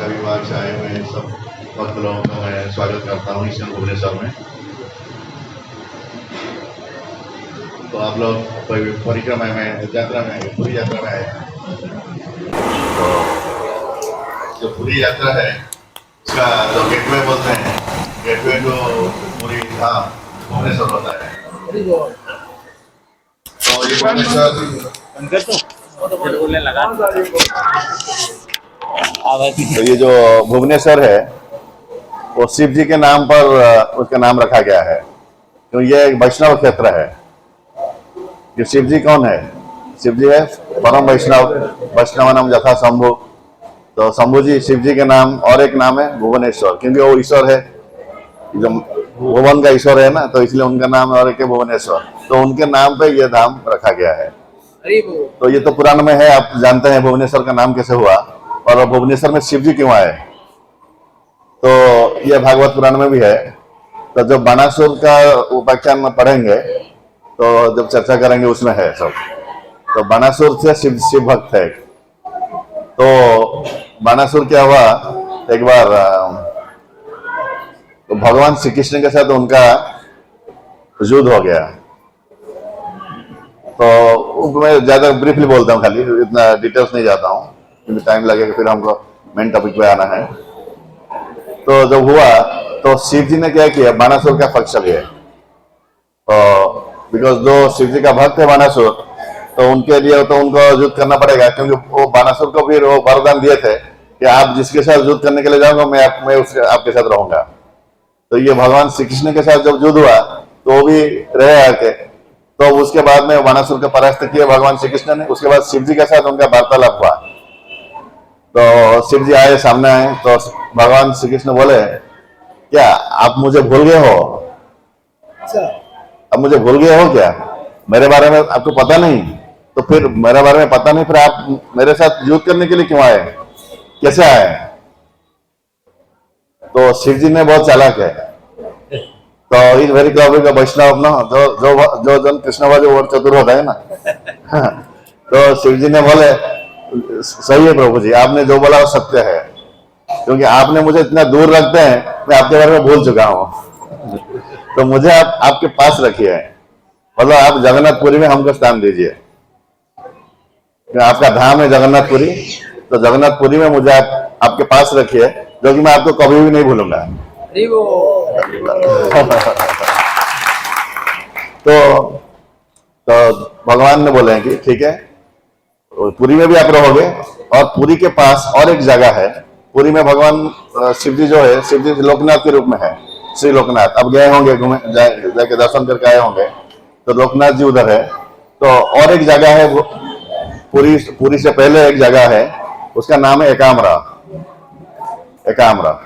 विभाग से आए हुए सब भक्त लोगों का मैं स्वागत करता हूँ इस भुवनेश्वर में। तो आप लोग परिक्रमा में यात्रा में पूरी यात्रा में आए। तो जो पूरी यात्रा है उसका जो गेटवे बोलते हैं, गेटवे जो पूरी धाम भुवनेश्वर होता है। तो ये भुवनेश्वर तो ये जो भुवनेश्वर है वो शिव जी के नाम पर उसका नाम रखा गया है, क्यों ये एक वैष्णव क्षेत्र है। ये शिव जी कौन है? शिव जी है परम वैष्णव, वैष्णव नाम यथा शंभु। तो शंभु जी शिव जी के नाम, और एक नाम है भुवनेश्वर, क्योंकि वो ईश्वर है, जो भुवन का ईश्वर है ना, तो इसलिए उनका नाम और एक है भुवनेश्वर। तो उनके नाम पे ये धाम रखा गया है। तो ये तो पुराण में है, आप जानते हैं भुवनेश्वर का नाम कैसे हुआ और भुवनेश्वर में शिव जी क्यों आए। तो ये भागवत पुराण में भी है। तो जब बाणासुर का उपाख्यान पढ़ेंगे तो जब चर्चा करेंगे उसमें है सब। तो बाणासुर से शिव भक्त है। तो बाणासुर क्या हुआ, एक बार तो भगवान श्री कृष्ण के साथ उनका युद्ध हो गया। तो मैं ज्यादा ब्रीफली बोलता हूँ, खाली इतना डिटेल्स नहीं जाता हूँ क्योंकि टाइम लगेगा, फिर हमको मेन टॉपिक पे आना है। तो जब हुआ तो शिव जी ने क्या किया, बाणासुर का पक्ष लिया। तो बिकॉज जो शिव जी का भक्त है बाणासुर, तो उनके लिए तो उनको युद्ध करना पड़ेगा, क्योंकि वो बाणासुर को भी वो वरदान दिए थे कि आप जिसके साथ युद्ध करने के लिए जाओगे मैं उसके आपके साथ रहूंगा। तो ये भगवान श्री कृष्ण के साथ जब युद्ध हुआ तो वो भी रहे आके। तो उसके बाद में बाणासुर का परास्त किया भगवान श्री कृष्ण ने। उसके बाद शिव जी के साथ उनका वार्तालाप हुआ। तो शिव जी आए, सामने आए, तो भगवान श्री कृष्ण बोले, क्या आप मुझे भूल गए हो? अब मुझे भूल गए हो क्या? मेरे बारे में आपको पता नहीं? तो फिर मेरे बारे में पता नहीं, फिर आप मेरे साथ युद्ध करने के लिए क्यों आए, कैसे आए? तो शिव जी ने बहुत चालाक है। तो इस वेरी क्लब वैष्णव ना, जो जन कृष्ण जो और चतुर होता है ना। तो शिव जी ने बोले, सही है प्रभु जी, आपने जो बोला वो सत्य है, क्योंकि आपने मुझे इतना दूर रखते हैं, मैं आपके बारे में भूल चुका हूँ। तो मुझे आप आपके पास रखिए, मतलब आप जगन्नाथपुरी में हमको स्थान दीजिए। आपका धाम है जगन्नाथपुरी, तो जगन्नाथपुरी में मुझे आप आपके पास रखिए, जो कि मैं आपको कभी भी नहीं भूलूंगा। तो भगवान ने बोले कि ठीक है, पुरी में भी आप रहोगे, और पुरी के पास और एक जगह है। पुरी में भगवान शिव जी जो है, शिव जी लोकनाथ के रूप में है, श्री लोकनाथ। अब गए होंगे, घूमे जाके दर्शन करके आए होंगे, तो लोकनाथ जी उधर है। तो और एक जगह है पुरी से पहले एक जगह है, उसका नाम है एकाम्रा। एकाम्रा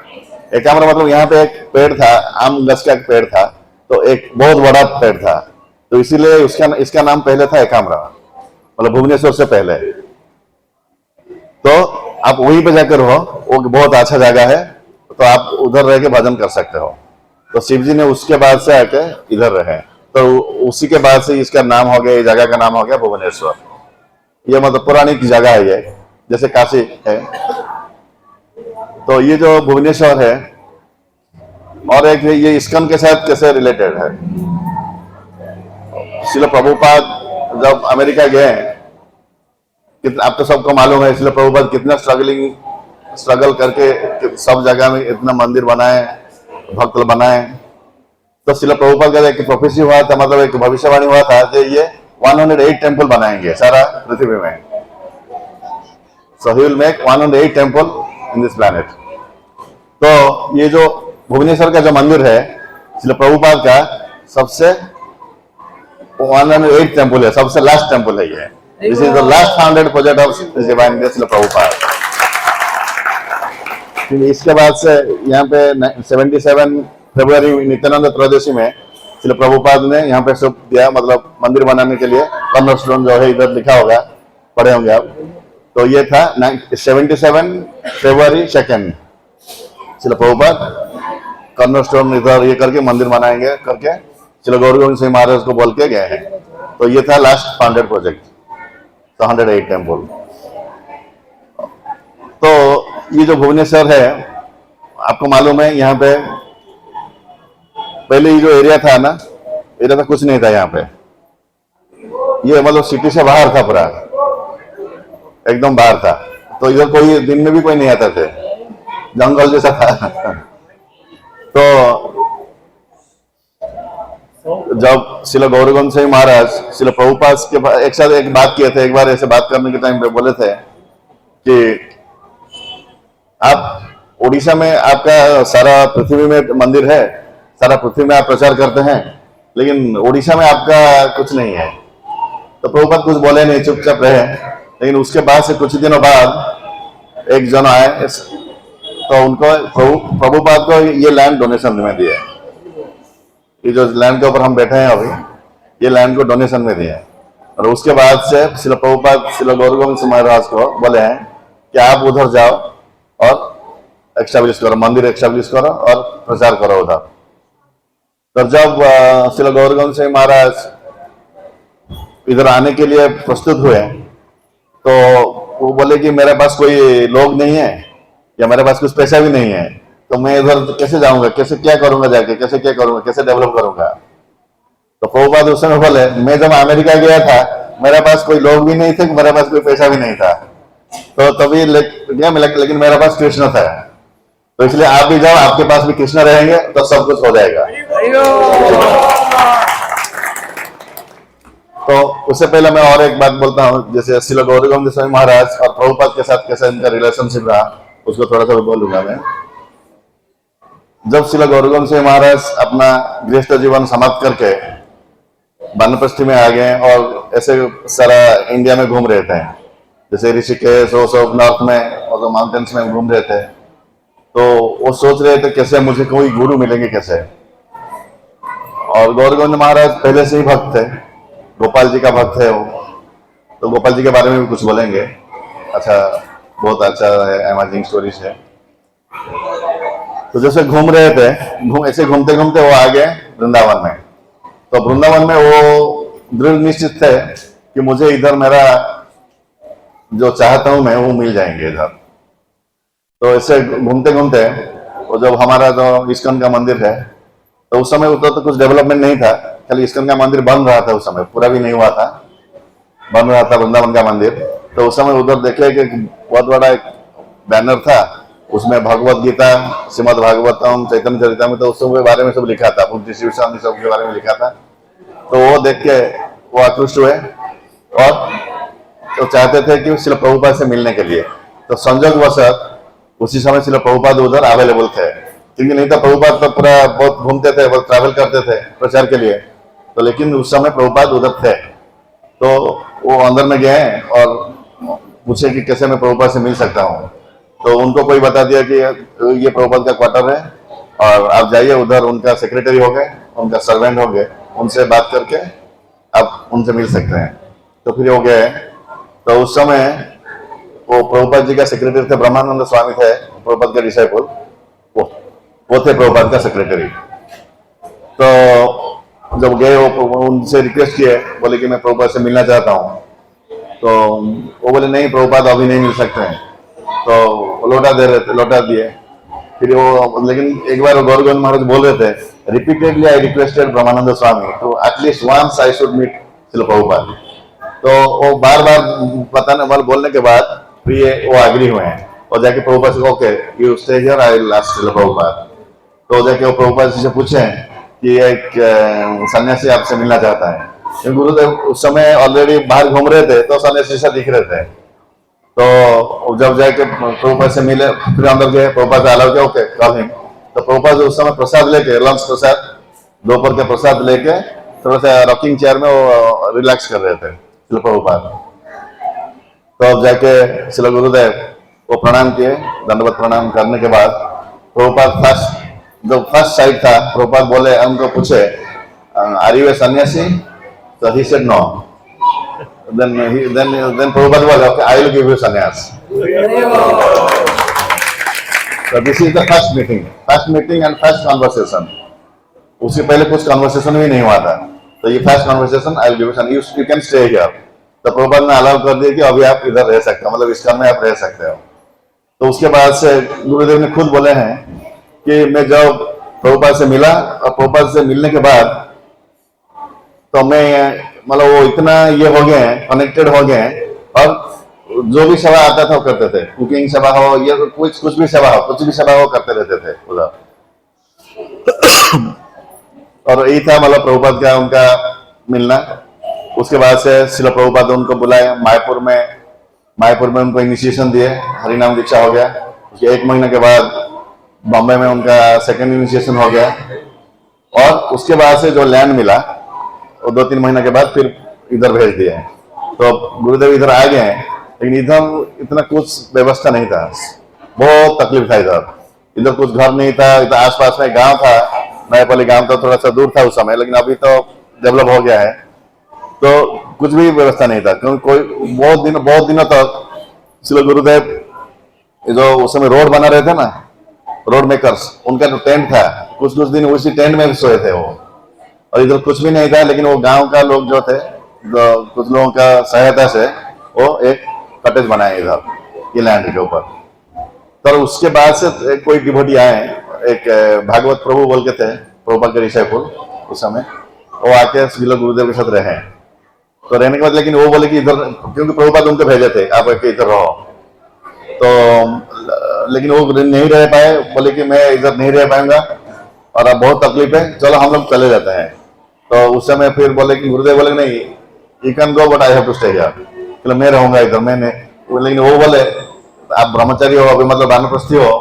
एकाम्रा मतलब यहाँ पे एक पेड़ था, आम गछ का एक पेड़ था, तो एक बहुत बड़ा पेड़ था, तो इसीलिए इसका नाम पहले था एकाम्रा, मतलब भुवनेश्वर से पहले। तो आप वहीं पे जाकर हो, वो बहुत अच्छा जगह है, तो आप उधर रह के भजन कर सकते हो। तो शिव जी ने उसके बाद से आके इधर रहे, तो उसी के बाद से इसका नाम हो गया, ये जगह का नाम हो गया भुवनेश्वर। ये मतलब पौराणिक जगह है, ये जैसे काशी है। तो ये जो भुवनेश्वर है, और एक ये इस्कॉन के साथ कैसे रिलेटेड है। श्रील प्रभुपाद जब अमेरिका गए, आप तो सबको मालूम है, इसलिए प्रभुपाद कितना स्ट्रगल करके सब जगह में इतना मंदिर बनाए, भक्त बनाए। तो श्रील प्रभुपाद का एक प्रोफेसी हुआ था, मतलब एक भविष्यवाणी हुआ था कि ये 108 टेम्पल बनाएंगे सारा पृथ्वी में। So he will make 108 temple in this planet. तो ये जो भुवनेश्वर का जो मंदिर है श्रील प्रभुपाद का, सबसे 108 टेम्पल है, सबसे लास्ट टेम्पल है ये। This is the last founded project of divine grace Srila Prabhupada. इसके बाद से यहाँ पे 77 फरवरी नित्यानंद त्रयोदशी में श्रील प्रभुपाद ने यहाँ पे सब दिया, मतलब मंदिर बनाने के लिए। कॉर्नरस्टोन जो है इधर लिखा होगा, पढ़े होंगे आप। तो ये था 77 फरवरी 2 श्रील प्रभुपाद कॉर्नरस्टोन इधर ये करके मंदिर बनाएंगे करके श्रील गौर गोविंद सिंह महाराज को बोल के गए हैं। तो ये था लास्ट फाउंडेड प्रोजेक्ट, 108 टेम्पल। तो ये जो भुवनेश्वर है, आपको मालूम है यहाँ पे पहले ये जो एरिया था ना, एरिया था कुछ नहीं था यहाँ पे। ये मतलब सिटी से बाहर था, पूरा एकदम बाहर था। तो इधर कोई दिन में भी कोई नहीं आता थे, जंगल जैसा था। तो जब श्रील गौरगंज से महाराज श्रील प्रभुपाद के एक साथ एक बात किए थे, एक बार ऐसे बात करने के टाइम पे बोले थे कि आप उड़ीसा में आपका सारा पृथ्वी में मंदिर है, सारा पृथ्वी में आप प्रचार करते हैं, लेकिन उड़ीसा में आपका कुछ नहीं है। तो प्रभुपाद कुछ बोले नहीं, चुपचाप रहे। लेकिन उसके बाद से कुछ दिनों बाद एक जन आए, तो उनको प्रभुपाद को ये लैंड डोनेशन में दिए। ये जो लैंड के ऊपर हम बैठे हैं अभी, ये लैंड को डोनेशन में दिए। और उसके बाद से श्रील प्रभुपाद श्रील गौरगंज महाराज को बोले हैं कि आप उधर जाओ और एस्टैब्लिश करो, मंदिर एस्टैब्लिश करो और प्रचार करो उधर। तो जब श्रील गौरगंज महाराज इधर आने के लिए प्रस्तुत हुए, तो वो बोले कि मेरे पास कोई लोग नहीं है या मेरे पास कुछ पैसा भी नहीं है, तो मैं इधर कैसे जाऊंगा, कैसे क्या करूंगा, जाके कैसे क्या करूंगा, कैसे डेवलप करूंगा। तो प्रभुपाद उस समय बोले, मैं जब अमेरिका गया था मेरे पास कोई लोग भी नहीं थे, मेरे पास कोई पैसा भी नहीं था, तो तभी लेकिन मेरे पास कृष्ण था। तो इसलिए आप भी जाओ, आपके पास भी कृष्ण रहेंगे तो सब कुछ हो जाएगा। तो उससे पहले मैं और एक बात बोलता हूँ, जैसे श्रील गौरगंज महाराज और प्रभुपाद के साथ कैसा इनका रिलेशनशिप रहा, उसको थोड़ा सा बोलूंगा मैं। जब श्रील गौरगंज महाराज अपना गृहस्थ जीवन समाप्त करके वानप्रस्थी में आ गए और ऐसे सारा इंडिया में घूम रहे थे, जैसे ऋषिकेश वो सब नॉर्थ में और जो माउंटेन्स में घूम रहे थे, तो वो सोच रहे थे कैसे मुझे कोई गुरु मिलेंगे कैसे। और गौरगंज महाराज पहले से ही भक्त थे, गोपाल जी का भक्त है वो, तो गोपाल जी के बारे में भी कुछ बोलेंगे। अच्छा, बहुत अच्छा है, अमेजिंग स्टोरीज है। तो जैसे घूम रहे थे, ऐसे घूमते घूमते वो आ गए वृंदावन में। तो वृंदावन में वो दृढ़ निश्चित थे कि मुझे इधर मेरा जो चाहता हूं मैं वो मिल जाएंगे इधर। तो ऐसे घूमते घूमते वो जब हमारा जो इस्कॉन का मंदिर है, तो उस समय उतना तो कुछ डेवलपमेंट नहीं था, खाली इस्कॉन का मंदिर बन रहा था, उस समय पूरा भी नहीं हुआ था, बन रहा था वृंदावन का मंदिर। तो उस समय उधर देखे कि बहुत बड़ा एक बैनर था, उसमें भगवत गीता, श्रीमद् भागवतम, चैतन्य चरितामृत, तो उस सब के बारे में सब लिखा था, पूज्य शिव स्वामी सब के बारे में लिखा था। तो वो देख के वो आकृष्ट हुए और तो चाहते थे कि श्रील प्रभुपाद से मिलने के लिए। तो संजोगवश उसी समय श्रील प्रभुपाद उधर अवेलेबल थे, क्योंकि नहीं तो प्रभुपाद तो पूरा बहुत घूमते थे, बहुत ट्रैवल करते थे प्रचार के लिए। तो लेकिन उस समय प्रभुपाद उधर थे, तो वो अंदर में गए और पूछे कि कैसे मैं प्रभुपाद से मिल सकता हूँ। तो उनको कोई बता दिया कि ये प्रभुपाद का क्वार्टर है और आप जाइए उधर, उनका सेक्रेटरी हो गए, उनका सर्वेंट हो गए, उनसे बात करके आप उनसे मिल सकते हैं। तो फिर हो गए। तो उस समय वो प्रभुपाद जी का सेक्रेटरी थे, ब्रह्मानंद स्वामी थे प्रभुपाद के डिसाइपल, वो थे प्रभुपाद का सेक्रेटरी। तो जब गए वो उनसे रिक्वेस्ट किए, बोले कि मैं प्रभुपाद से मिलना चाहता हूँ। तो वो बोले नहीं प्रभुपाद अभी नहीं मिल सकते हैं, तो लौटा दिए। फिर वो, लेकिन एक बार गौरगंज महाराज बोल रहे थे, repeatedly I requested Brahmananda Swami to at least once I should meet Srila Prabhupada. तो वो बार बार बताने वाले बोलने के बाद फिर ये वो एग्री हुए हैं और जाके प्रभुपाद से okay you stay here, I will ask Srila Prabhupada. तो जाके वो प्रभुपाद से पूछे कि एक सन्यासी आपसे मिलना चाहता है। गुरुदेव उस समय ऑलरेडी बाहर घूम रहे थे, तो सन्यासी से दिख रहे थे। तो जब जाके प्रभुपाद से मिले, फिर अंदर गए, प्रभुपाद अलाउ किया, ओके कॉल हिम। तो प्रभुपाद उस समय प्रसाद लेके, लंच प्रसाद, दोपहर के प्रसाद लेके थोड़ा सा रॉकिंग चेयर में वो रिलैक्स कर रहे थे श्रील प्रभुपाद। तो अब जाके श्रील गुरुदेव वो प्रणाम किए, दंडवत प्रणाम करने के बाद प्रभुपाद जो फर्स्ट साइड था, प्रभुपाद बोले, उनको पूछे आर यू ए सन्यासी? तो he said no. Then Prabhupada was okay, I will give you sannyas. So this is the first meeting and first conversation. उससे पहले कुछ conversation भी नहीं हुआ था, तो ये first conversation I will give you sannyas. You can stay here. तो प्रभुपाद ने अलाउ कर दिया कि अभी आप इधर रह सकते हो, मतलब इस काम में आप रह सकते हो। तो उसके बाद से गुरुदेव ने खुद बोले हैं कि मैं जब प्रभुपाद से मिला और प्रभुपाद से मिलने के बाद तो मैं मतलब वो इतना ये हो गए हैं, कनेक्टेड हो गए हैं, और जो भी सेवा आता था वो करते थे। कुकिंग सेवा हो, ये कुछ भी सेवा हो, कुछ भी सेवा हो करते रहते थे उधर। और यही था मतलब प्रभुपाद का उनका मिलना। उसके बाद से शिला प्रभुपाद उनको बुलाए मायापुर में उनको इनिशिएशन दिए, हरिनाम दीक्षा हो गया। उसके 1 महीने के बाद बॉम्बे में उनका सेकंड इनिशिएशन हो गया। और उसके बाद से जो लैंड मिला वो 2-3 महीने के बाद फिर इधर भेज दिए। तो गुरुदेव इधर आ गए हैं, लेकिन इधर इतना कुछ व्यवस्था नहीं था, बहुत तकलीफ था इधर कुछ घर नहीं था। इधर आसपास में गांव था, नयापल्ली गांव था, थोड़ा सा दूर था उस समय, लेकिन अभी तो डेवलप हो गया है। तो कुछ भी व्यवस्था नहीं था, क्योंकि कोई बहुत दिनों तक इसलिए गुरुदेव जो उस समय रोड बना रहे थे ना, रोड मेकर्स, उनका जो टेंट था, कुछ दिन उसी टेंट में सोए थे वो। और इधर कुछ भी नहीं था, लेकिन वो गांव का लोग जो थे, जो कुछ लोगों का सहायता से वो एक कॉटेज बनाए इधर ये लैंड के ऊपर। तो उसके बाद से कोई डिवोटी आए, एक भागवत प्रभु बोल के थे, प्रभुपाद के ऋषिपुर उस समय, वो आके गुरुदेव के साथ रहे। तो रहने के बाद लेकिन वो बोले कि इधर, क्योंकि प्रभुपाद उनको भेजे थे आप इधर रहो, तो लेकिन वो नहीं रह पाए, बोले कि मैं इधर नहीं रह पाऊंगा और अब बहुत तकलीफ है, चलो हम लोग चले जाते हैं। तो उस समय फिर बोले कि गुरुदेव बोले नहीं, you can go but I have to stay here, मतलब मैं रहूंगा इधर। लेकिन वो बोले आप ब्रह्मचारी हो, अभी मतलब वानप्रस्थी हो,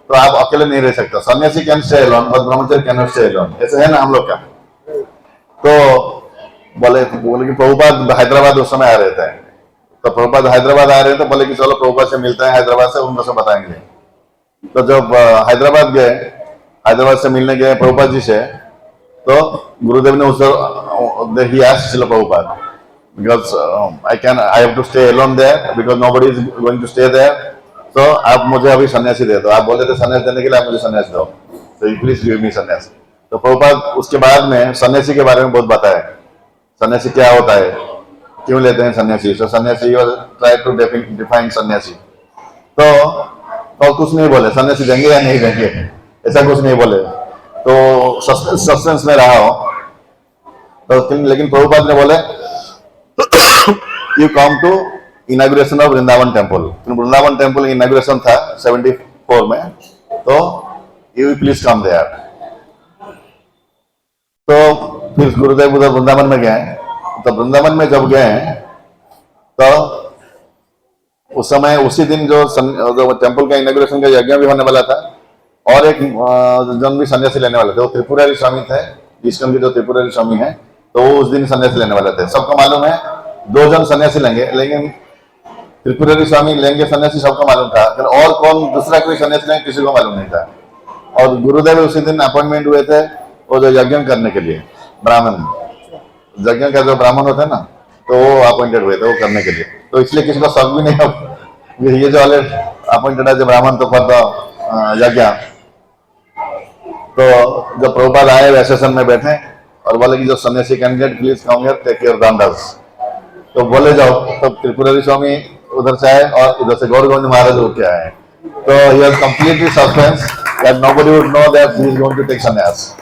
तो आप अकेले नहीं रह सकते। सन्यासी can stay alone but Brahmachari can not stay alone, ऐसे है ना हम लोग का। तो बोले कि प्रभुपाद हैदराबाद उस समय आ रहे थे, तो प्रभुपाद हैदराबाद आ रहे थे, बोले कि चलो प्रभुपाद से मिलते हैं हैदराबाद से, उनको सब बताएंगे। तो जब हैदराबाद गए, हैदराबाद से मिलने गए प्रभुपाद जी से, तो गुरुदेव ने उससे ही asked Srila Prabhupada, because I have to stay alone there because nobody is going to stay there, तो आप मुझे अभी सन्यासी दे दो। आप बोले थे सन्यास देने के लिए, आप मुझे सन्यास दो, तो यू प्लीज गिव मी सन्यास। तो प्रभुपाद उसके बाद में सन्यासी के बारे में बहुत बताया, सन्यासी क्या होता है, क्यों लेते हैं सन्यासी। सो सन्यासी ट्राई टू डिफाइन सन्यासी। तो कुछ नहीं बोले सन्यासी देंगे या नहीं देंगे, ऐसा कुछ नहीं बोले, तो सस्पेंस में रहा हो। तो लेकिन प्रभुपाद ने बोले you come to inauguration of Vrindavan temple. Vrindavan temple inauguration था 74 में, तो यू प्लीज कम देयर। तो फिर गुरुदेव उधर वृंदावन में गए। तो वृंदावन में जब गए तो उस समय उसी दिन जो टेम्पल का इनॉग्रेशन का यज्ञ भी होने वाला था, और एक जन भी सन्यासी लेने वाले थे, वो त्रिपुरारी स्वामी थे, ईस्कन के जो त्रिपुरारी स्वामी हैं, तो वो उस दिन सन्यासी लेने वाले थे। सबको मालूम है 2 जन सन्यासी लेंगे, लेकिन त्रिपुरारी स्वामी लेंगे सन्यासी सबको मालूम था, और कौन दूसरा कोई सन्यासी लेंगे किसी को मालूम नहीं था। और गुरुदेव उसी दिन अपॉइंटमेंट हुए थे वो जो यज्ञ करने के लिए, ब्राह्मण यज्ञ का जो ब्राह्मण होता है ना, तो वो अपॉइंटेड हुए थे वो करने के लिए। तो इसलिए किसी को शक भी नहीं हो ये जो अपॉइंटेड है जो ब्राह्मण, तो फॉर यज्ञ। तो जब प्रभुपाद आए वे सेशन में बैठे और बोले कि जो सन्यासी candidate please come here take your दंडस, तो बोले जाओ। तो त्रिपुरारी स्वामी उधर से आए और उधर से गौर गोविंद महाराज उठ के आए। तो he was completely suspense that nobody would know that he is going to take sannyas.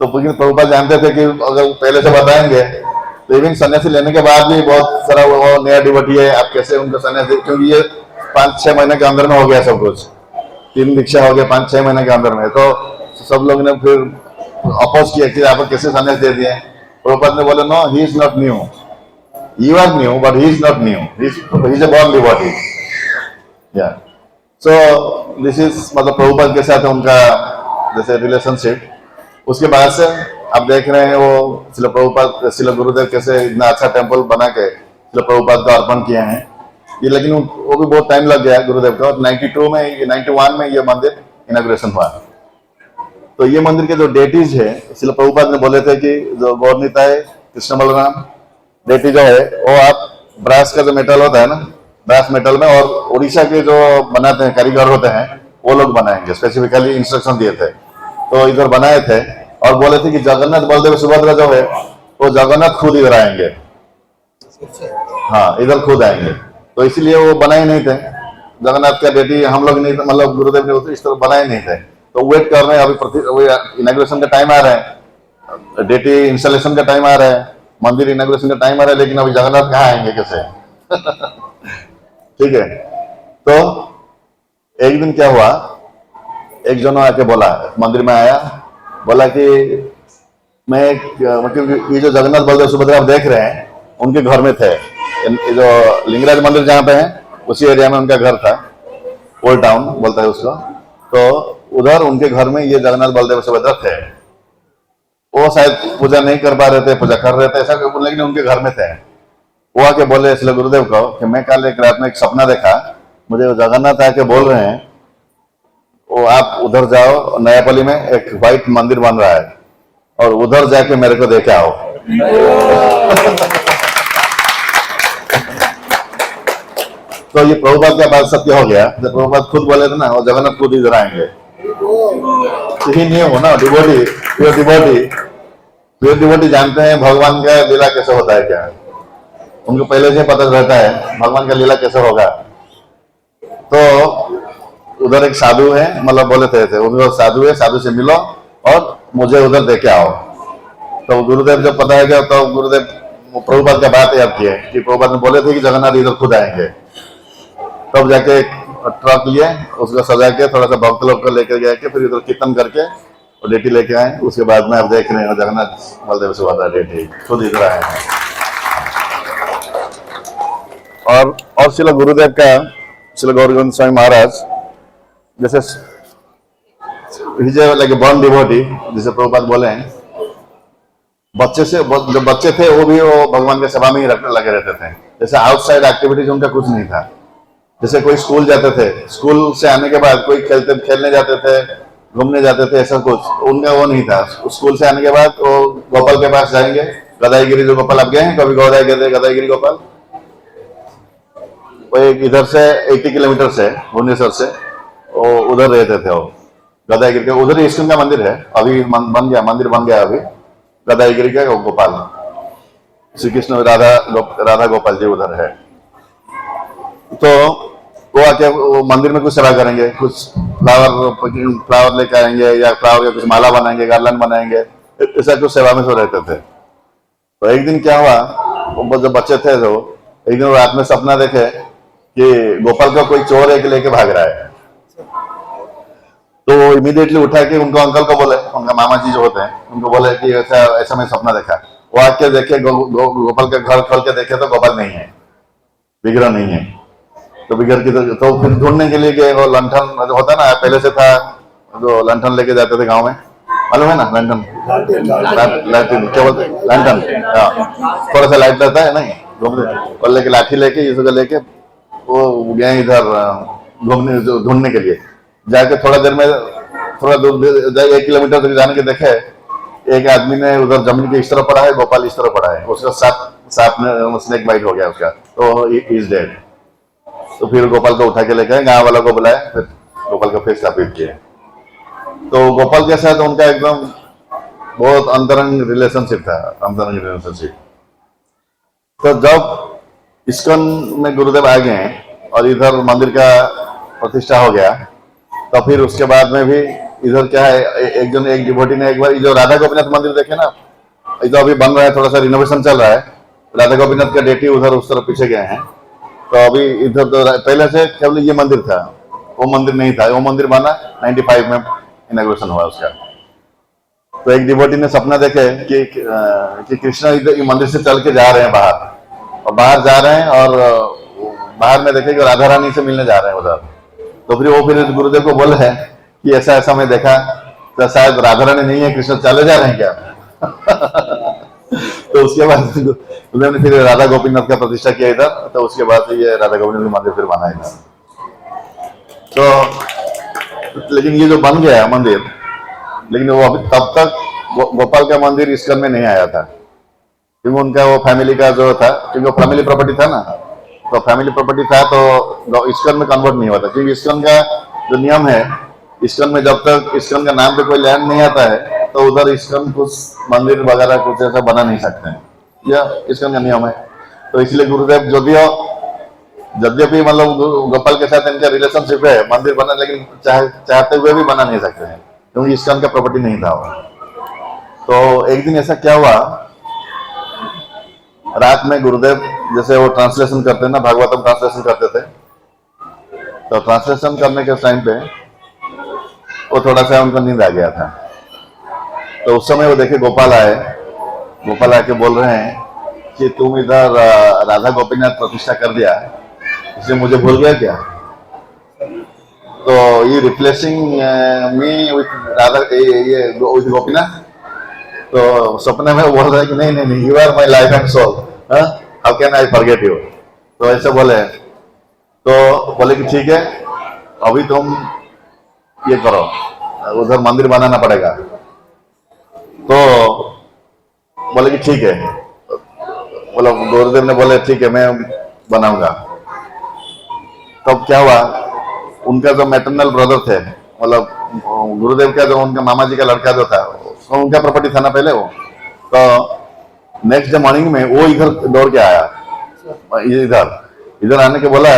तो प्रभुपाद जानते थे कि अगर पहले से बताएंगे तो इवन सन्यासी लेने के बाद भी बहुत सारा वो नया डिवोटी है, आप कैसे उनको सन्यासी, क्योंकि ये 5-6 महीने के अंदर में हो गया सब कुछ, 3 दीक्षा हो गया 5-6 महीने के अंदर में। तो सब लोग ने फिर अपोज किया कि आप कैसे सन्यास दे दिए। प्रभुपाद ने बोले no, he is not new, you are new but he is not new, he is a born devotee. या सो दिस इज मतलब प्रभुपाद के साथ उनका जैसे रिलेशनशिप। उसके बाद से आप देख रहे हैं वो शिला प्रभुपाद, शिला गुरुदेव कैसे इतना अच्छा टेम्पल बना के शिला प्रभुपाद को अर्पण किए हैं ये। लेकिन वो भी बहुत टाइम लग गया गुरुदेव का। 91 में ये मंदिर इनॉग्रेशन हुआ। तो ये मंदिर के जो डेटीज है, शिला प्रभुपाद ने बोले थे कि जो गौरनीताय कृष्ण बलराम डेटी जो है वो आप ब्रास का जो मेटल होता है ना, ब्रास मेटल में, और उड़ीसा के जो बनाते हैं कारीगर होते हैं वो लोग बनाएंगे, स्पेसिफिकली इंस्ट्रक्शन दिए थे। तो इधर बनाए थे और बोले थे कि जगन्नाथ बलदेव सुभद्रा जो है वो जगन्नाथ खुद इधर आएंगे, हाँ इधर खुद आएंगे। तो इसीलिए वो बनाए नहीं थे। जगन्नाथ का डेटी हम लोग नहीं, मतलब गुरुदेव ने इस तरह बनाए नहीं थे, तो वेट कर रहे हैं। अभी इनॉग्रेशन का टाइम आ रहा है, डेटी इंस्टॉलेशन का टाइम आ रहा है, मंदिर इनॉग्रेशन का टाइम आ रहा है, लेकिन अभी जगन्नाथ कहाँ आएंगे कैसे? ठीक है। तो एक दिन क्या हुआ, एक जन आके बोला, मंदिर में आया, बोला कि मैं मतलब ये जो जगन्नाथ बलदेव सुभद्रा आप देख रहे हैं, उनके घर में थे। ये जो लिंगराज मंदिर जहाँ पे है उसी एरिया में उनका घर था, ओल्ड टाउन बोलता है उसको। तो उधर उनके घर में ये जगन्नाथ बलदेव सुभद्रा थे। वो शायद पूजा नहीं कर पा रहे थे, पूजा कर रहे थे ऐसा, लेकिन उनके घर में थे। वो आके बोले इसलिए गुरुदेव को कि मैं कल एक रात में एक सपना देखा, मुझे वो जगन्नाथ आके बोल रहे हैं वो आप उधर जाओ, नयापल्ली में एक व्हाइट मंदिर बन रहा है और उधर जाके मेरे को देखे आओ। तो ये प्रभुपाद का बात सत्य हो गया। जब प्रभुपाद खुद बोले थे ना, वो जगन्नाथ खुद इधर आएंगे। यही नहीं हो ना, डिवोटी, प्योर डिवोटी जानते हैं भगवान का लीला कैसे होता है, क्या उनको पहले से पता रहता है भगवान का लीला कैसे होगा। तो उधर एक साधु है, मतलब बोले थे उधर साधु है, साधु से मिलो और मुझे उधर देखे आओ। तो गुरुदेव जब पता है क्या, तो गुरुदेव प्रभुपाद का बात याद किए कि प्रभुपाद ने बोले थे कि जगन्नाथ इधर खुद आएंगे। तब जाके ट्रक लिए, उसको सजा के थोड़ा सा भक्त लोग को लेकर गया के फिर इधर कीर्तन करके और डेटी लेके आए। उसके बाद में आप देख रहे हैं जगन्नाथ बलदेव सुभद्रा डेटी खुद इधर आए हैं। और श्रील गुरुदेव का, श्रील गौरगोविंद स्वामी महाराज जैसे लाइक बॉर्न डिवोटी, जैसे प्रभुपाद बोले हैं, बच्चे से जो बच्चे थे वो भी वो भगवान के सेवा में ही लगे रहते थे। जैसे आउटसाइड एक्टिविटीज उनका कुछ नहीं था। जैसे कोई स्कूल जाते थे, स्कूल से आने के बाद कोई खेलने जाते थे, घूमने जाते थे, ऐसा कुछ उनका वो नहीं था। स्कूल से आने के बाद वो गोपाल के पास जाएंगे, गदाईगिरी जो गोपाल आप गए हैं कभी, गदाईगिरी गोपाल, वो एक इधर से 80 किलोमीटर से भुवनेश्वर से वो उधर रहते थे। वो गदाईगिरी के उधर इस्कॉन का मंदिर है, अभी बन गया, मंदिर बन गया अभी गदाईगिरी का गोपाल, श्री कृष्ण राधा गोपाल जी उधर है। तो वो आके वो मंदिर में कुछ सेवा करेंगे, कुछ फ्लावर लेके आएंगे या फ्लावर के कुछ माला बनाएंगे, गार्लैंड बनाएंगे, ऐसा कुछ सेवा में सो रहते थे। तो एक दिन क्या हुआ, वो जब बच्चे थे तो एक दिन रात में सपना देखे कि गोपाल का कोई चोर एक लेके भाग रहा है। तो वो इमीडिएटली उठा के उनको अंकल को बोले, उनका मामा जी जो होते हैं उनको बोले कि ऐसा ऐसा मैं सपना देखा। वो आके देखे गोपाल का घर खोल के देखे तो गोपाल नहीं है, विग्रह नहीं है। तो विग्रह की तो फिर ढूंढने के लिए गए, वो लंठन होता ना पहले से था, जो लंठन लेके जाते थे गाँव में, मालूम है ना, लंठन, क्या बोलते लंठन, थोड़ा सा लाइट रहता है नहीं, घूमने और लेके लाठी लेके ये सब लेके वो गए इधर घूमने ढूंढने के लिए। जाके थोड़ा देर में थोड़ा दूर 1 किलोमीटर तक जाने के देखे एक आदमी ने उधर जमीन के इस तरफ पड़ा है, गोपाल इस तरफ पड़ा है, उसका सांप में स्नेक बाइट हो गया उसका, तो इज डेड। तो फिर गोपाल को उठा के लेके गाँव वालों को बुलाया, फिर गोपाल का फेस स्थापित किया। तो गोपाल के साथ उनका एकदम बहुत अंतरंग रिलेशनशिप था, अंतरंग रिलेशनशिप। तो जब इस्कॉन में गुरुदेव आ गए और इधर मंदिर का प्रतिष्ठा हो गया, तो फिर उसके बाद में भी इधर क्या है, एक डिवोटी ने एक बार जो राधा गोपीनाथ मंदिर देखे ना, इधर अभी बन रहा है, थोड़ा सा रिनोवेशन चल रहा है, राधा गोपीनाथ का डेटी उधर उस तरफ पीछे गए हैं। तो अभी इधर तो पहले से केवल ये मंदिर था, वो मंदिर नहीं था, वो मंदिर बना 95 में इनॉग्रेशन हुआ उसका। तो एक डिवोटी ने सपना देखे कि कृष्णा इधर मंदिर से चल के जा रहे हैं बाहर, और बाहर जा रहे हैं और बाहर में देखे कि राधा रानी से मिलने जा रहे हैं उधर। तो फिर वो फिर गुरुदेव को बोल रहे हैं कि ऐसा ऐसा मैं देखा, तो शायद राधा रानी नहीं है, कृष्ण चले जा रहे हैं क्या? तो उसके बाद गुरुदेव ने फिर राधा गोपीनाथ का प्रतिष्ठा किया इधर। तो उसके बाद ये राधा गोपीनाथ मंदिर फिर बना इधर। तो लेकिन ये जो बन गया मंदिर, लेकिन वो अभी तब तक गोपाल का मंदिर इस्कॉन में नहीं आया था, क्योंकि उनका वो फैमिली का जो था, क्योंकि वो फैमिली प्रॉपर्टी था ना, तो फैमिली प्रॉपर्टी था तो इस्कॉन में कन्वर्ट नहीं हुआ था। क्योंकि इस्कॉन का जो नियम है, इस्कॉन में जब तक इस्कॉन का नाम पे कोई लैंड नहीं आता है तो उधर इस्कॉन कुछ मंदिर वगैरह कुछ ऐसा बना नहीं सकते हैं, यह इस्कॉन का नियम है। तो इसलिए गुरुदेव जो भी यद्यपि मतलब गोपाल के साथ इनका रिलेशनशिप है, मंदिर बना, लेकिन चाहते हुए भी बना नहीं सकते हैं क्योंकि इस्कॉन का प्रॉपर्टी नहीं था वो। तो एक दिन ऐसा क्या हुआ, रात में गुरुदेव जैसे वो ट्रांसलेशन करते हैं ना, भागवतम ट्रांसलेशन करते थे, तो ट्रांसलेशन करने के टाइम पे वो थोड़ा सा उनको नींद आ गया था। तो उस समय वो देखे गोपाल आए, गोपाल आके बोल रहे हैं कि तुम इधर राधा गोपीनाथ प्रतिष्ठा कर दिया, इसलिए मुझे भूल गया क्या? तो ये रिप्लेसिंग मी विथ राधा, ये विथ गोपीनाथ। तो सपने में बोल रहा है कि नहीं नहीं नहीं, you are my life and soul, how can I forget you. तो ऐसे बोले, तो बोले कि ठीक है, अभी तुम ये करो, उधर मंदिर बनाना पड़ेगा। तो बोले कि ठीक है, बोला गुरुदेव ने बोले ठीक है मैं बनाऊंगा। तब क्या हुआ, उनका जो मैटरनल ब्रदर थे, मतलब गुरुदेव का जो उनका मामा जी का लड़का जो था, तो उनका प्रॉपर्टी था ना पहले वो। तो नेक्स्ट डे मॉर्निंग में वो इधर दौड़ के आया, इधर इधर आने के बोला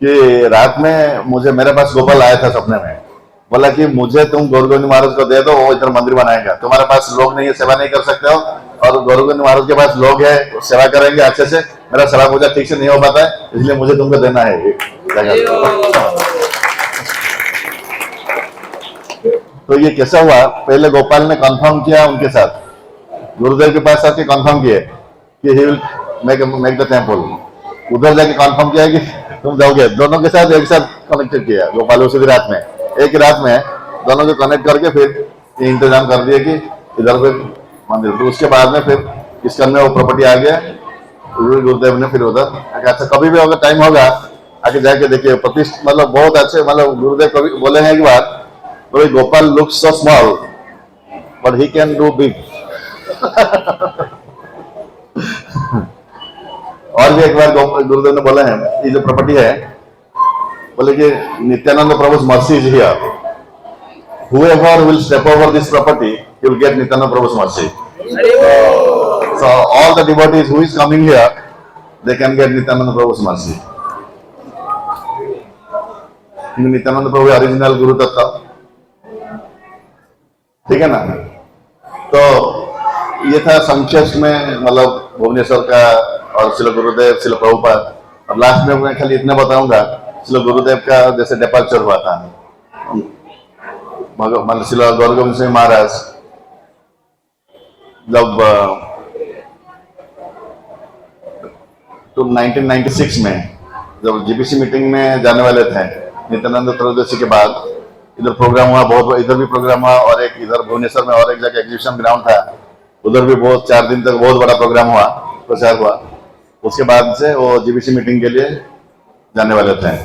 कि रात में मुझे, मेरे पास गोपाल आया था सपने में, बोला कि मुझे तुम गौरगोविंद महाराज को दे दो, वो इधर मंदिर बनाएगा, तुम्हारे पास लोग नहीं है, सेवा नहीं कर सकते हो, और गौरगोविंद महाराज के पास लोग है, सेवा करेंगे अच्छे से, मेरा सेवा पूजा ठीक से नहीं हो पाता है, इसलिए मुझे तुमको देना है जगह। तो ये कैसा हुआ, पहले गोपाल ने कंफर्म किया उनके साथ, गुरुदेव के पास आके कंफर्म किए कि ही विल मेक द टेम्पल। उधर जाके कंफर्म किया कि तुम जाओगे, दोनों के साथ एक साथ कनेक्टेड किया गोपाल उसी रात में, एक रात में दोनों को कनेक्ट करके फिर ये इंतजाम कर दिया कि इधर पे मंदिर। तो उसके बाद में फिर इस्कॉन में वो प्रॉपर्टी आ गया, गुरुदेव ने फिर उधर। अच्छा कभी भी अगर टाइम होगा आके जाके देखिए, प्रतिष्ठा मतलब बहुत अच्छे, मतलब गुरुदेव कभी बोले हैं एक बार, बोले Gopal looks so small but he can do big. और भी एक बार गुरुदेव ने बोले हैं, ये जो प्रॉपर्टी है, बोले कि Nityanand प्रभु's mercy is here, whoever will step over this property he will get Nityananda Prabhu's mercy. So all the devotees who is coming here, they can get Nityananda Prabhu's mercy. Nityananda Prabhu original गुरु तत्व, ठीक है ना। तो ये था संक्षेप में, मतलब भुवनेश्वर का और श्रील गुरुदेव, श्रील प्रभुपाद। अब लास्ट में मैं खाली इतना बताऊंगा, श्रील गुरुदेव का जैसे डिपार्चर हुआ था, मतलब श्रील गौरगोविंद सिंह महाराज जब 1996 में जब जीबीसी मीटिंग में जाने वाले थे, नित्यानंद त्रयोदशी के बाद इधर प्रोग्राम हुआ, बहुत इधर भी प्रोग्राम हुआ, और एक इधर भुवनेश्वर में और एक जगह एग्जीबिशन ग्राउंड था, उधर भी बहुत 4 दिन तक बहुत बड़ा प्रोग्राम हुआ, प्रचार हुआ। उसके बाद से वो जीबीसी मीटिंग के लिए जाने वाले थे।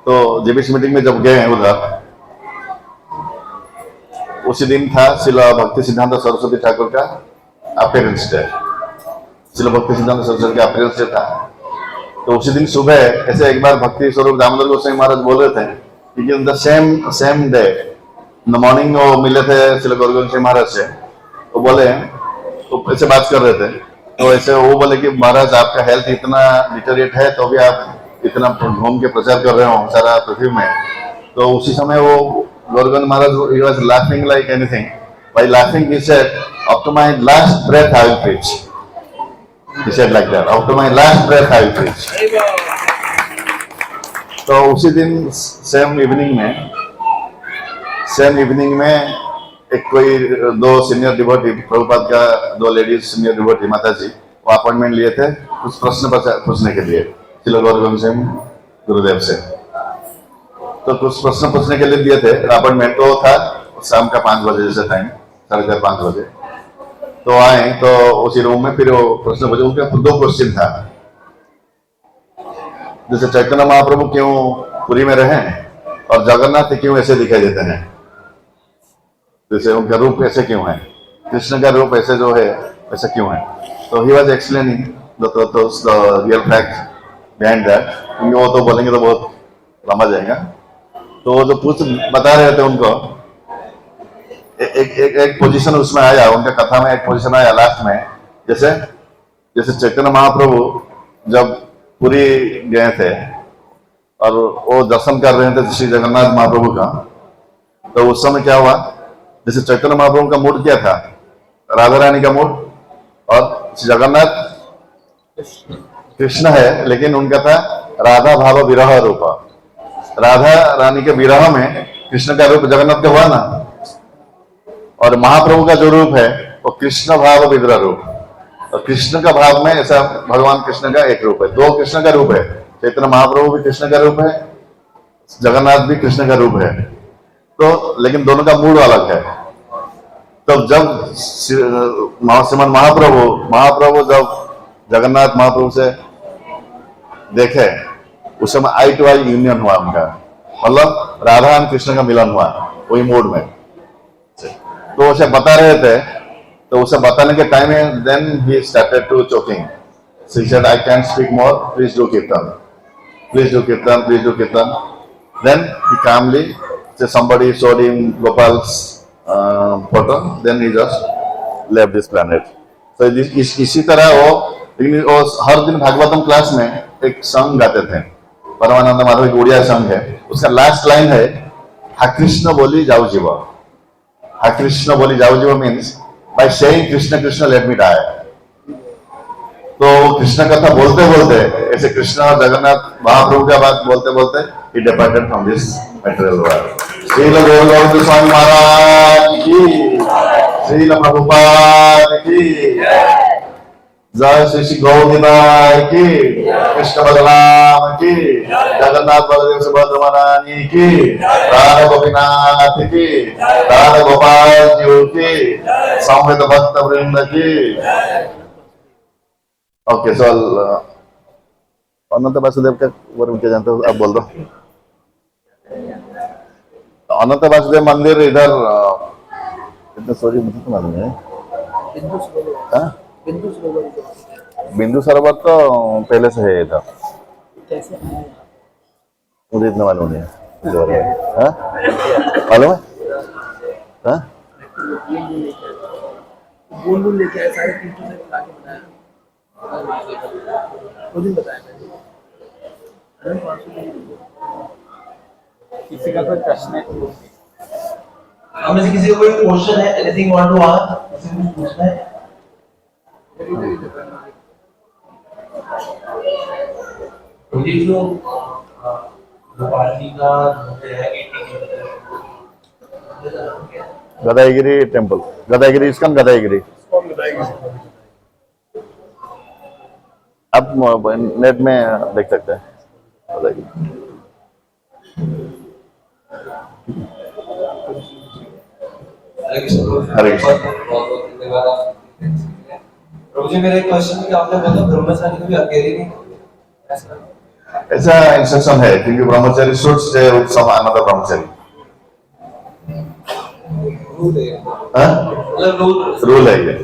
तो जीबीसी मीटिंग में जब गए उधर, उसी दिन था श्रील भक्ति सिद्धांत सरस्वती ठाकुर का अपीयरेंस डे, श्रील भक्ति सिद्धांत सरस्वती का अपीयरेंस डे था। तो उसी दिन सुबह ऐसे एक बार भक्ति स्वरूप दामोदर गोस्वामी महाराज बोल रहे थे कि in the same day in the morning वो मिले थे श्रील गौरगोविंद सिंह महाराज से, तो बोले, तो ऐसे बात कर रहे थे, तो ऐसे वो बोले कि महाराज आपका हेल्थ इतना डिटेरिएट है, तो भी आप इतना घूम के प्रचार कर रहे हो सारा पृथ्वी में। तो उसी समय वो गौरगोविंद महाराज, he was laughing like anything. By laughing he said, up to my last breath I will preach. He said like that, up to my last breath I will preach. तो उसी दिन सेम इवनिंग में एक कोई 2 senior devotee, Prabhupada का 2 ladies senior devotee माता जी, वो appointment लिए थे कुछ प्रश्न पूछने के लिए श्रील गौरगोविंद सिंह गुरुदेव से। तो कुछ प्रश्न पूछने के लिए दिए थे अपॉइंटमेंट, तो था शाम का 5 बजे जैसे टाइम, 4:30-5 बजे। तो आए तो उसी रूम में फिर वो प्रश्न पूछे, उनका 2 क्वेश्चन था, जैसे चैतन्य महाप्रभु क्यों पुरी में रहे और जगन्नाथ क्यों ऐसे दिखाई देते हैं, जैसे उनका रूप ऐसे क्यों है, कृष्ण का रूप ऐसे जो है ऐसा क्यों है। तो he was explaining the real fact behind that, क्योंकि वो तो बोलेंगे तो बहुत लंबा जाएगा। तो वो जो बता रहे थे उनको, एक पोजीशन उसमें आया, उनका कथा में एक पोजीशन आया लास्ट में, जैसे चैतन्य महाप्रभु जब पुरी गए थे और वो दर्शन कर रहे थे श्री जगन्नाथ महाप्रभु का। तो उस समय क्या हुआ, जैसे चैतन्य महाप्रभु का मूड क्या था, राधा रानी का मूड, और श्री जगन्नाथ कृष्ण है लेकिन उनका था राधा भाव विरह रूप। राधा रानी के विरह में कृष्ण का रूप जगन्नाथ का हुआ ना, और महाप्रभु का जो रूप है वो कृष्ण भाव विग्रह रूप। और कृष्ण का भाव में ऐसा भगवान कृष्ण का एक रूप है, दो कृष्ण का रूप है। चैतन्य महाप्रभु भी कृष्ण का रूप है, जगन्नाथ भी कृष्ण का रूप है। तो लेकिन दोनों का मूड अलग है। तब जब श्रीमन महाप्रभु जब जगन्नाथ महाप्रभु से देखे, उस समय आई टू आई यूनियन हुआ उनका, मतलब राधा और कृष्ण का मिलन हुआ वही मूड में। तो उसे बता रहे थे, तो उसे बताने के टाइम में then he started to choking. So he said, I can't speak more, please do kirtan. Please do kirtan, please do kirtan. Then he calmly, so somebody showed him Gopal's photo, then he just left this planet. So इसी तरह वो हर दिन Bhagavatam class में एक song गाते थे, परमानंद माधव एक Odia song है, उसका लास्ट लाइन है, हा कृष्ण बोली जाऊ जीव। हा कृष्ण बोली जाऊ जीव means by saying Krishna Krishna let me die। तो कृष्ण कथा बोलते बोलते ऐसे कृष्ण और जगन्नाथ महाप्रभु का बात बोलते बोलते he departed from this material world। Srila गौर स्वामी महाराज की, श्रील प्रभुपाद की जय, श्री श्री गौर की, कृष्ण बलराम की, जगन्नाथ बलदेव सुभद्रा महारानी की, राधा गोपीनाथ की, राधा गोपाल जी की, समवेत भक्त वृंद की। ओके, सो अनंत वासुदेव का वर्णन क्या जानते हो आप, बोल दो। अनंत वासुदेव मंदिर इधर इतना सॉरी मुझे तो मालूम है। बिंदु सरोवर तो पहले से है इधर, मुझे इतना मालूम नहीं है। मालूम है? लेके आए सारे से मिला के बनाया, वो दिन बताया किसी का कोई प्रश्न है? हमें से किसी को कोई क्वेश्चन है, एनीथिंग वांट टू आस्क, किसी को पूछना है? ये जो गोपालजी का है गदाईगिरी टेम्पल, गदाईगिरी इस्कॉन, गदाईगिरी आप नेट में देख सकते हैं। हरे कृष्ण। प्रभु जी, मेरा एक क्वेश्चन है कि आपने बोला ब्रह्मचारी को भी अकेले नहीं, ऐसा इंस्ट्रक्शन है क्योंकि brahmachari should stay with some another brahmachari. Rule है ये।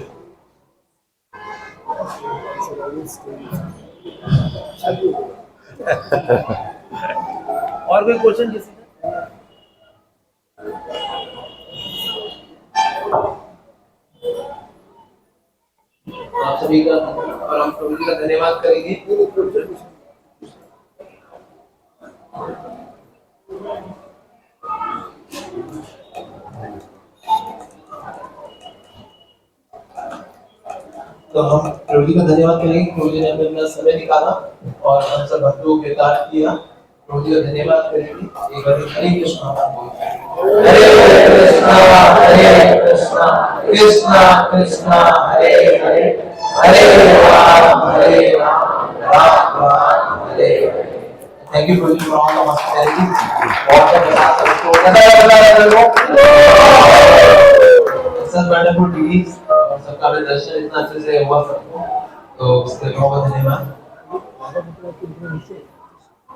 और कोई क्वेश्चन किसी का? आप सभी का और हम प्रभु जी का धन्यवाद करेंगे। तो हम प्रभु जी का धन्यवाद करेंगे, प्रभु जी ने हमें अपना समय निकाला और हम सब भक्तों के दान किया। प्रभु जी का धन्यवाद करेंगे। एक बार Hare Krishna, Hare Krishna Krishna Krishna Hare Hare, Hare Ram Ram Ram Hare Hare. Thank you for all the hospitality. Sir wonderful डीज और सबका भी दर्शन इतना अच्छे से हुआ सबको, तो उसके लिए बहुत धन्यवाद।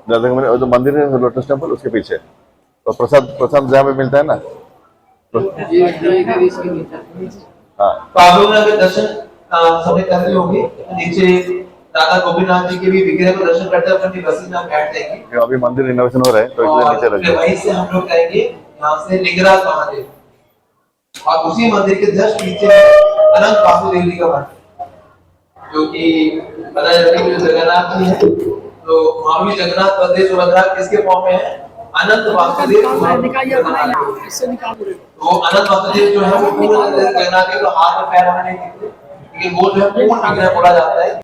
दादा मेरे जो मंदिर है लोटस टेम्पल, उसके पीछे तो प्रसाद जहाँ पे मिलता है ना, हाँ, तो आप लोगों ने अगर दर्शन सबने कर लिए होंगे, नीचे दादा गोपीनाथ जी के भी विग्रह को दर्शन करते हैं, अपनी बसें में बैठ जाएंगे। अभी मंदिर रिनोवेशन हो रहा है तो इसलिए नीचे रख दिया। वहीं से हम लोग जाएंगे यहाँ से लिंगराज महादेव, और उसी मंदिर के जस्ट पीछे अनंत वासुदेव जी का मंदिर, जो कि बताया जाता है कि जगन्नाथ जी है तो महावीर जगन्नाथ बलदेव सुभद्रा किसके फॉर्म में है? अनंत वासुदेव। तो अनंत वासुदेव जो है वो पूर्ण जगन्नाथ के तो हाथ में पैर होने नहीं दिखते, क्योंकि वो जो है पूर्ण विग्रह बोला जाता है।